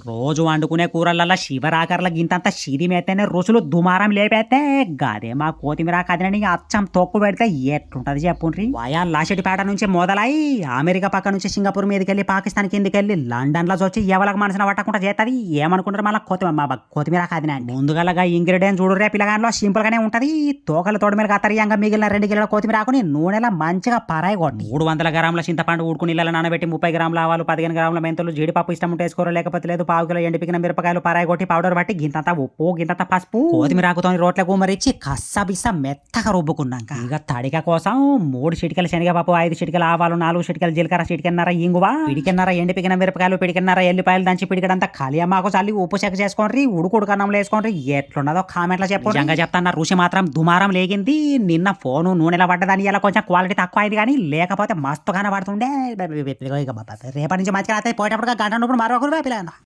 రోజు వండుకునే కూరలల్లా శివరాకర్ల గింతంత సిరిమేస్తేనే రుచులు దుమారం లేపేస్తే గదే మా కొత్తిమీర కదినని అచ్చం తొక్కు పెడితే ఎట్లుంటది చెప్పుండ్రి. వయా లాషెటిపేట నుంచి మొదలై అమెరికా పక్క నుంచి సింగపూర్ మీదకెళ్ళి పాకిస్తాన్ కిందికెళ్ళి లండన్ లో వచ్చి ఎవరికి మనసున పట్టకుండా చేస్తుంది. ఏమనుకుంటారు మళ్ళీ కొత్తిమీర కదిన ముందుగలగా ఇంగ్రీడియంట్ చూడురే పిల్లగాంలో సింపుల్ గానే ఉంటది. తోకల తోడు మీద కత్తరియంగా మిగిలిన 2 కిలోల కొత్తిమీర ఆకుని నూనెలా మంచిగా పరాయి కొట్టి 300 గ్రాముల చింతపండు ఉడుకుని నీళ్ళ నానబెట్టి 30 గ్రాముల ఆవాలు 15 గ్రాముల మెంతులు జీడిపప్పు ఇష్టం ఉంటే వేసుకోరు లేకపోతే లేదు. 1/2 కిలో ఎండిపికిన మిరపకాయలు పరాయి కొట్టి పౌడర్ బట్టి గింతంత ఉప్పు గింతంత పసుపు కొత్తిమీర ఆకుతో రోట్ల గుమ్మరిచ్చి కస్సబిస్స మెత్తగా రుబ్బుకున్నాక ఇక తడిక కోసం 3 చిటికల శనగపప్పు 5 చిటికల ఆవాలు 4 చిటికల జీలకర్ర చిటికెన్నర ఇంగువ పిడికెన్నర ఎండిపికిన మిరపకాయలు పిడికెన్నర ఎల్లిపాయలు దంచి పిడికడంతా కలియమాకు చల్లి ఉప్పు చెక్క చేసుకోండి. ఉడుకుడుకన్నంలో వేసుకోండి. ఎట్లున్నదో కామెంట్లో చెప్పండి. నిజంగా చెప్తాను రుచి మాత్రం దుమారం లేగింది. నిన్న ఫోను నూనెల పడ్డదని ఇలా కొంచెం క్వాలిటీ తక్కువ అయింది కానీ లేకపోతే మస్తు కనబడుతుండే. రేపటి నుంచి మంచిగా పోయేటప్పుడు గంట మరొకరు పిల్లలు